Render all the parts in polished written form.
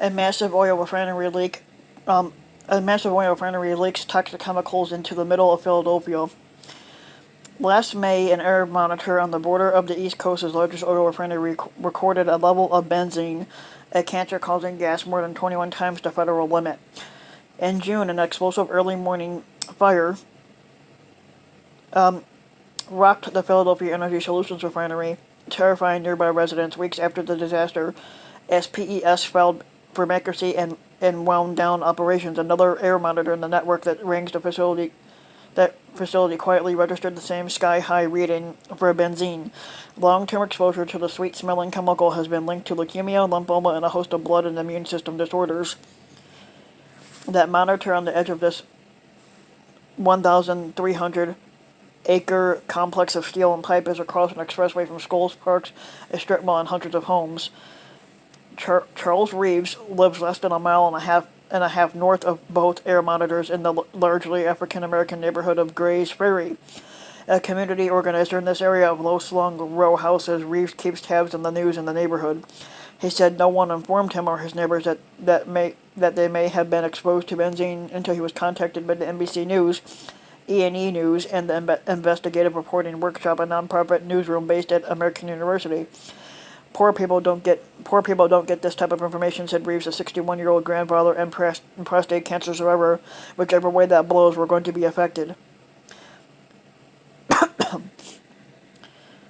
A massive oil refinery leak. Um, a massive oil refinery leaks toxic chemicals into the middle of Philadelphia. Last May, an air monitor on the border of the East Coast's largest oil refinery recorded a level of benzene, a cancer-causing gas, more than 21 times the federal limit. In June, an explosive early morning fire rocked the Philadelphia Energy Solutions refinery, terrifying nearby residents weeks after the disaster, as PES filed for bankruptcy and wound down operations. Another air monitor in the network that facility quietly registered the same sky-high reading for benzene. Long-term exposure to the sweet-smelling chemical has been linked to leukemia, lymphoma, and a host of blood and immune system disorders. That monitor on the edge of this 1,300-acre complex of steel and pipe is across an expressway from schools, parks, a strip mall, and hundreds of homes. Charles Reeves lives less than a mile and a half north of both air monitors in the largely African-American neighborhood of Gray's Ferry. A community organizer in this area of low-slung row houses, Reeves keeps tabs on the news in the neighborhood. He said no one informed him or his neighbors that they may have been exposed to benzene until he was contacted by the NBC News, E&E News, and the Investigative Reporting Workshop, a nonprofit newsroom based at American University. Poor people don't get this type of information, said Reeves, a 61-year-old grandfather and prostate cancer survivor. Whichever way that blows, we're going to be affected.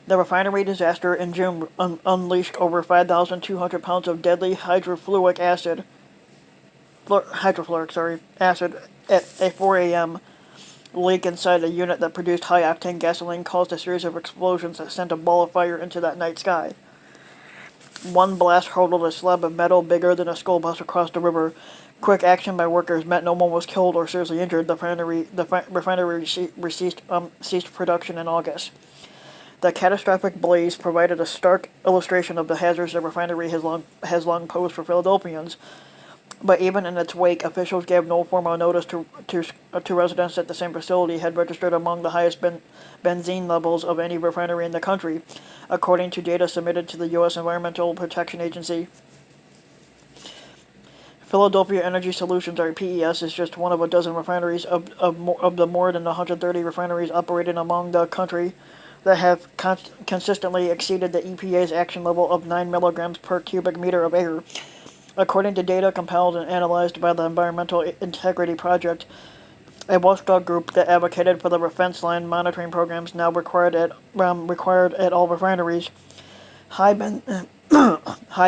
The refinery disaster in June unleashed over 5,200 pounds of deadly hydrofluoric acid at a 4 a.m. leak inside a unit that produced high-octane gasoline caused a series of explosions that sent a ball of fire into that night sky. One blast hurled a slab of metal bigger than a school bus across the river. Quick action by workers meant no one was killed or seriously injured. The refinery ceased production in August. The catastrophic blaze provided a stark illustration of the hazards the refinery has long posed for Philadelphians. But even in its wake, officials gave no formal notice to residents that the same facility had registered among the highest benzene levels of any refinery in the country, according to data submitted to the U.S. Environmental Protection Agency. Philadelphia Energy Solutions, or PES, is just one of a dozen refineries of the more than 130 refineries operating among the country that have consistently exceeded the EPA's action level of 9 milligrams per cubic meter of air. According to data compiled and analyzed by the Environmental Integrity Project, a watchdog group that advocated for the fence line monitoring programs now required at all refineries, high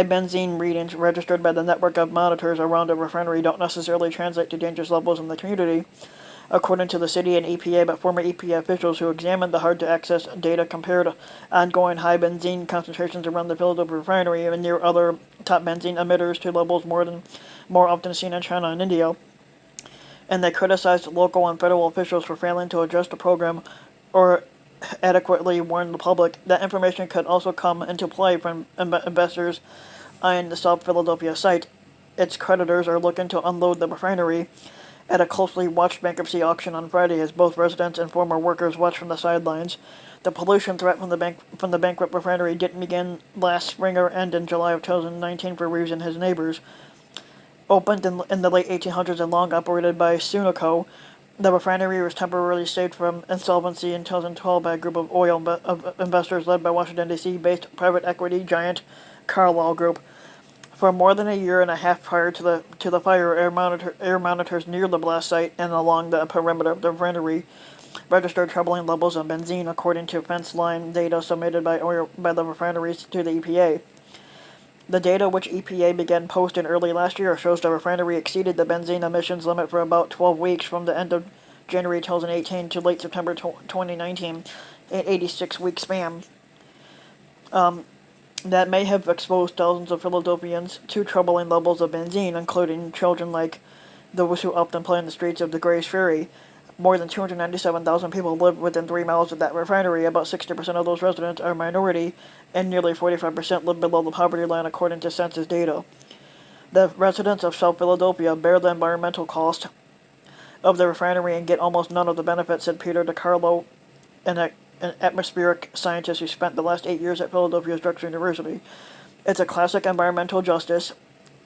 benzene readings registered by the network of monitors around a refinery don't necessarily translate to dangerous levels in the community, according to the city and EPA, but former EPA officials who examined the hard-to-access data compared ongoing high benzene concentrations around the Philadelphia refinery and near other top benzene emitters to levels more often seen in China and India. And they criticized local and federal officials for failing to adjust the program or adequately warn the public. That information could also come into play from investors eyeing the South Philadelphia site. Its creditors are looking to unload the refinery at a closely watched bankruptcy auction on Friday as both residents and former workers watch from the sidelines. The pollution threat from the bankrupt refinery didn't begin last spring or end in July of 2019 for Reeves and his neighbors. Opened in the late 1800s and long operated by Sunoco, the refinery was temporarily saved from insolvency in 2012 by a group of oil investors led by Washington, D.C.-based private equity giant Carlyle Group. For more than a year and a half prior to the fire, air monitors near the blast site and along the perimeter of the refinery registered troubling levels of benzene, according to fence line data submitted by the refineries to the EPA. The data, which EPA began posting early last year, shows the refinery exceeded the benzene emissions limit for about 12 weeks from the end of January 2018 to late September 2019, an 86-week span. That may have exposed thousands of Philadelphians to troubling levels of benzene, including children like those who often play in the streets of the Gray's Ferry. More than 297,000 people live within 3 miles of that refinery. About 60% of those residents are minority, and nearly 45% live below the poverty line, according to census data. The residents of South Philadelphia bear the environmental cost of the refinery and get almost none of the benefits, said Peter DiCarlo, an atmospheric scientist who spent the last 8 years at Philadelphia's Drexel University. It's a classic environmental justice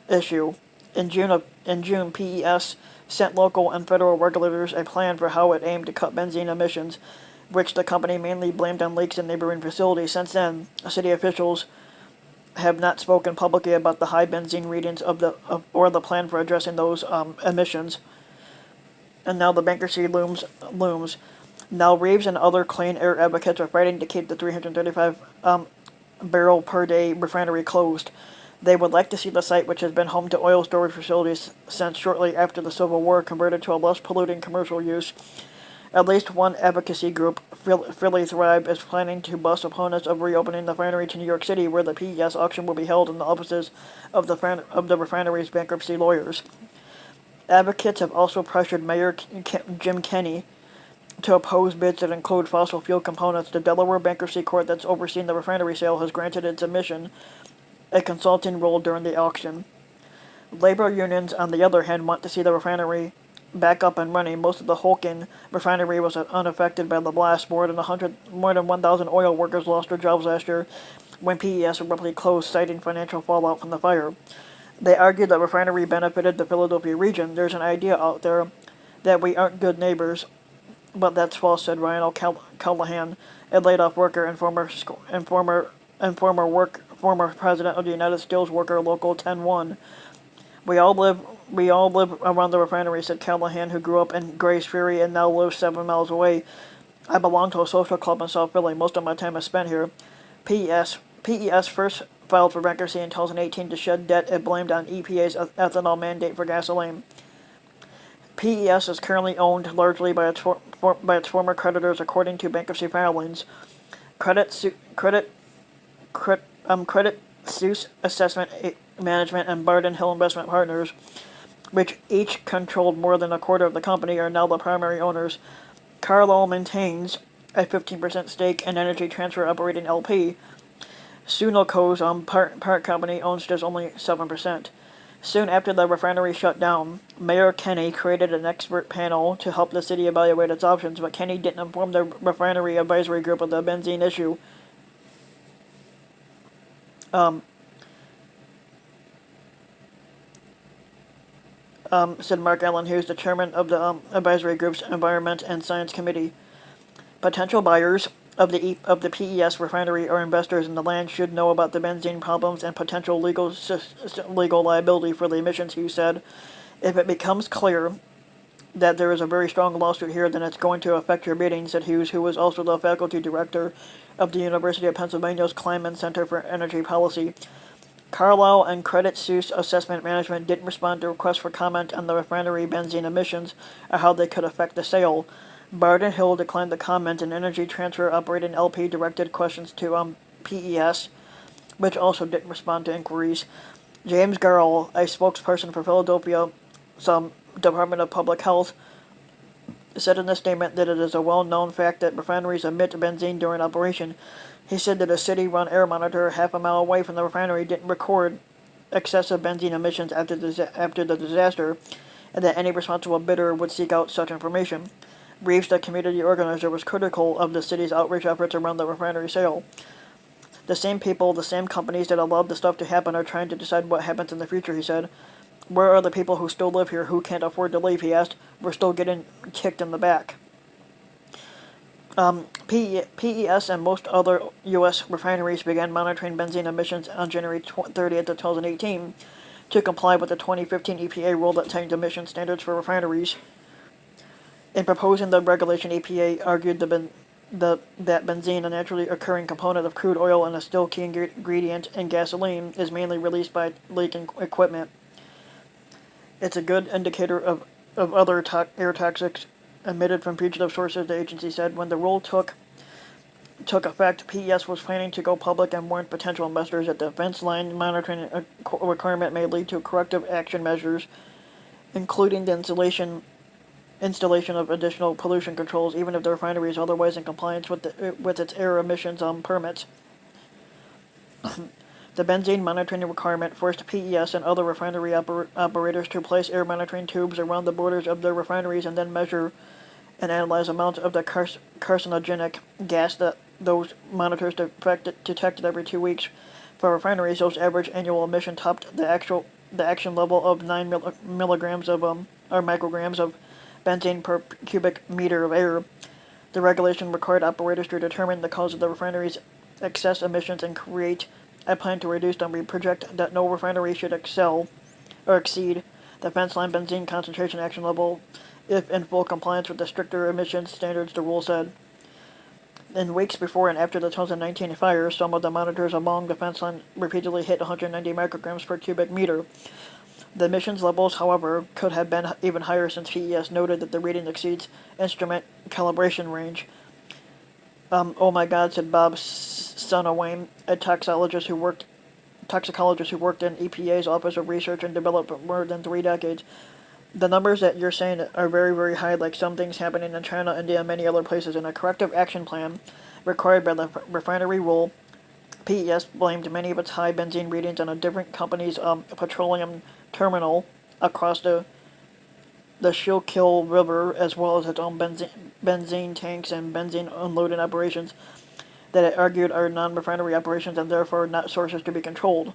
issue. In June, PES sent local and federal regulators a plan for how it aimed to cut benzene emissions, which the company mainly blamed on leaks in neighboring facilities. Since then, city officials have not spoken publicly about the high benzene readings or the plan for addressing those emissions. And now the bankruptcy looms. Now Reeves and other clean air advocates are fighting to keep the 335 barrel per day refinery closed. They would like to see the site, which has been home to oil storage facilities since shortly after the Civil War, converted to a less polluting commercial use. At least one advocacy group, Philly Thrive, is planning to bust opponents of reopening the refinery to New York City, where the PES auction will be held in the offices of the refinery's bankruptcy lawyers. Advocates have also pressured Mayor Jim Kenney to oppose bids that include fossil fuel components. The Delaware bankruptcy court that's overseen the refinery sale has granted its admission a consulting role during the auction. Labor unions, on the other hand, want to see the refinery back up and running. Most of the Holken refinery was unaffected by the blast. More than 1,000 oil workers lost their jobs last year when PES abruptly closed, citing financial fallout from the fire. They argued the refinery benefited the Philadelphia region. There's an idea out there that we aren't good neighbors, but that's false," said Ryan O'Callahan, a laid-off worker and former president of the United Steelworkers Local 10-1. We all live around the refinery," said Callahan, who grew up in Grays Ferry and now lives 7 miles away. "I belong to a social club in South Philly. Most of my time is spent here." PES first filed for bankruptcy in 2018 to shed debt it blamed on EPA's ethanol mandate for gasoline. PES is currently owned largely by its former creditors, according to bankruptcy filings. Credit Suisse Assessment Management and Barden Hill Investment Partners, which each controlled more than a quarter of the company, are now the primary owners. Carlyle maintains a 15% stake in Energy Transfer Operating LP. Sunoco's parent company owns just only 7%. Soon after the refinery shut down, Mayor Kenney created an expert panel to help the city evaluate its options, but Kenney didn't inform the refinery advisory group of the benzene issue. Said Mark Allen, who's the chairman of the advisory group's Environment and Science Committee. Potential buyers of the PES refinery or investors in the land should know about the benzene problems and potential legal liability for the emissions, Hughes said. "If it becomes clear that there is a very strong lawsuit here, then it's going to affect your bidding," said Hughes, who was also the faculty director of the University of Pennsylvania's Kleinman Center for Energy Policy. Carlyle and Credit Suisse Assessment Management didn't respond to requests for comment on the refinery benzene emissions or how they could affect the sale. Barden Hill declined to comment, and Energy Transfer Operating LP directed questions to PES, which also didn't respond to inquiries. James Garrell, a spokesperson for Philadelphia's Department of Public Health, said in a statement that it is a well-known fact that refineries emit benzene during operation. He said that a city-run air monitor half a mile away from the refinery didn't record excessive benzene emissions after the disaster, and that any responsible bidder would seek out such information. Reeves, the community organizer, was critical of the city's outreach efforts around the refinery sale. "The same people, the same companies that allowed the stuff to happen are trying to decide what happens in the future," he said. "Where are the people who still live here, who can't afford to leave?" he asked. "We're still getting kicked in the back." PES and most other U.S. refineries began monitoring benzene emissions on January 30th of 2018 to comply with the 2015 EPA rule that tightened emission standards for refineries. In proposing the regulation, EPA argued that benzene, a naturally occurring component of crude oil and a still key ingredient in gasoline, is mainly released by leaking equipment. "It's a good indicator of other air toxics emitted from fugitive sources," the agency said. When the rule took effect, PES was planning to go public and warned potential investors that the fence line monitoring requirement may lead to corrective action measures, including the installation of additional pollution controls, even if the refinery is otherwise in compliance with its air emissions permits. The benzene monitoring requirement forced PES and other refinery operators to place air monitoring tubes around the borders of their refineries and then measure and analyze amounts of the carcinogenic gas that those monitors detected every 2 weeks. For refineries, those average annual emission topped the the action level of 9 milligrams of or micrograms of benzene per cubic meter of air. The regulation required operators to determine the cause of the refinery's excess emissions and create a plan to reduce them. We project that no refinery should exceed the fence line benzene concentration action level if in full compliance with the stricter emissions standards, the rule said. In weeks before and after the 2019 fire, some of the monitors along the fence line repeatedly hit 190 micrograms per cubic meter. The emissions levels, however, could have been even higher since PES noted that the reading exceeds instrument calibration range. Oh my God, said Bob Sonawayne, a toxicologist who worked in EPA's Office of Research and Development for more than 3 decades. The numbers that you're saying are very, very high, like some things happening in China, India, and many other places. In a corrective action plan required by the refinery rule, PES blamed many of its high benzene readings on a different company's petroleum terminal across the Schuylkill River, as well as its own benzene tanks and benzene unloading operations that it argued are non-refinery operations and therefore not sources to be controlled.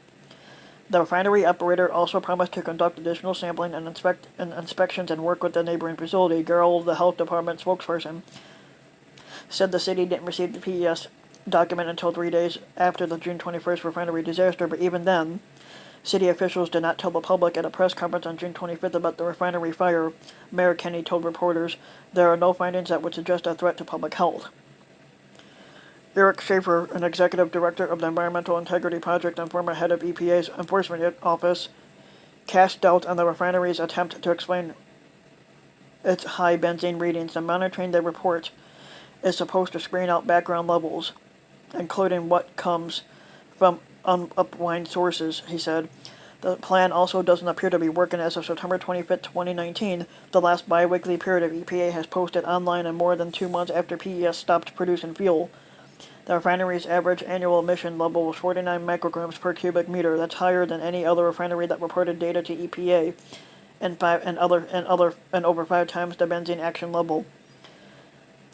The refinery operator also promised to conduct additional sampling and inspections and work with the neighboring facility. Gerald, the health department spokesperson, said the city didn't receive the PES document until 3 days after the June 21st refinery disaster, but even then, city officials did not tell the public. At a press conference on June 25th about the refinery fire, Mayor Kenney told reporters there are no findings that would suggest a threat to public health. Eric Schaefer, an executive director of the Environmental Integrity Project and former head of EPA's Enforcement Office, cast doubt on the refinery's attempt to explain its high benzene readings. The monitoring they report is supposed to screen out background levels, including what comes from unupwind sources, he said. The plan also doesn't appear to be working. As of September 25, 2019, the last bi-weekly period of EPA has posted online in more than 2 months after PES stopped producing fuel. The refinery's average annual emission level was 49 micrograms per cubic meter. That's higher than any other refinery that reported data to EPA, and over 5 times the benzene action level.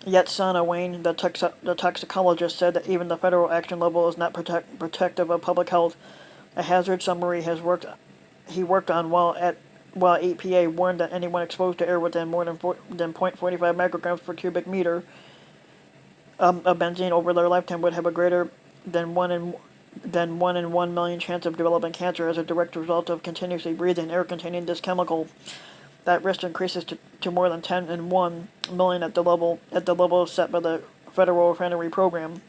Yet Sana Wayne, the toxicologist, said that even the federal action level is not protective of public health. A hazard summary he worked on while EPA warned that anyone exposed to air within more than 0.45 micrograms per cubic meter of benzene over their lifetime would have a greater than 1 in 1 million chance of developing cancer as a direct result of continuously breathing air containing this chemical. That risk increases to more than 10 in 1 million at the level set by the Federal Refinery Program.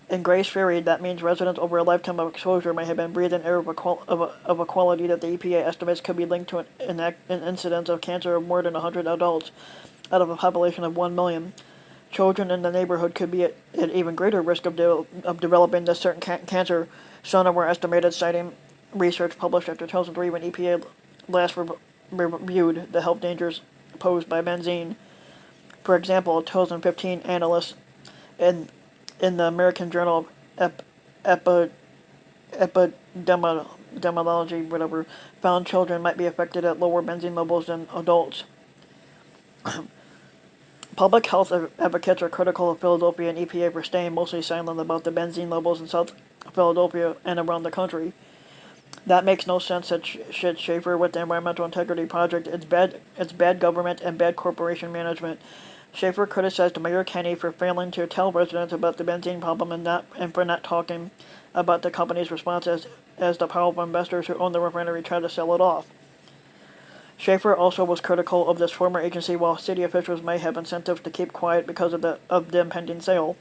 In Grace Ferry, that means residents over a lifetime of exposure may have been breathing air of a quality that the EPA estimates could be linked to an incidence of cancer of more than 100 adults out of a population of 1 million. Children in the neighborhood could be at even greater risk of developing this certain cancer. Some were estimated, citing research published after 2003 when EPA last reviewed the health dangers posed by benzene. For example, a 2015 analyst in the American Journal of Epidemiology, found children might be affected at lower benzene levels than adults. Public health advocates are critical of Philadelphia and EPA for staying mostly silent about the benzene levels in South Philadelphia and around the country. That makes no sense, said Schaefer with the Environmental Integrity Project. It's bad government and bad corporation management. Schaefer criticized Mayor Kenney for failing to tell residents about the benzene problem and for not talking about the company's response as the powerful investors who own the refinery tried to sell it off. Schaefer also was critical of this former agency, while city officials may have incentives to keep quiet because of the impending sale.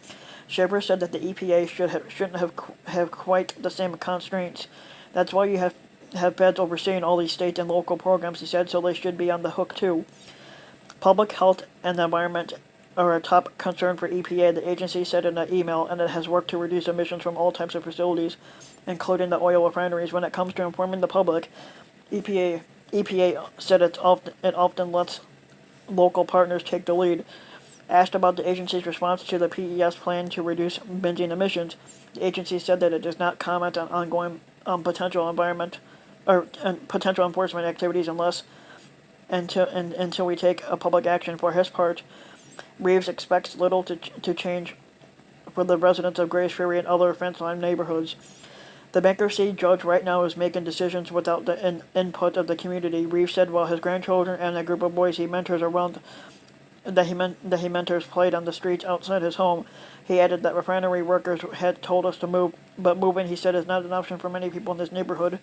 Schaefer said that the EPA shouldn't have quite the same constraints. That's why you have feds overseeing all these state and local programs, he said, so they should be on the hook too. Public health and the environment are a top concern for EPA, the agency said in an email, and it has worked to reduce emissions from all types of facilities, including the oil refineries. When it comes to informing the public, EPA said it often lets local partners take the lead. Asked about the agency's response to the PES plan to reduce benzene emissions, the agency said that it does not comment on ongoing potential enforcement activities until we take a public action. For his part, Reeves expects little to change for the residents of Grace Ferry and other fence-line neighborhoods. The bankruptcy judge right now is making decisions without the input of the community, Reeves said, while his grandchildren and a group of boys he mentors around that he mentors played on the streets outside his home. He added that refinery workers had told us to move, but moving, he said, is not an option for many people in this neighborhood.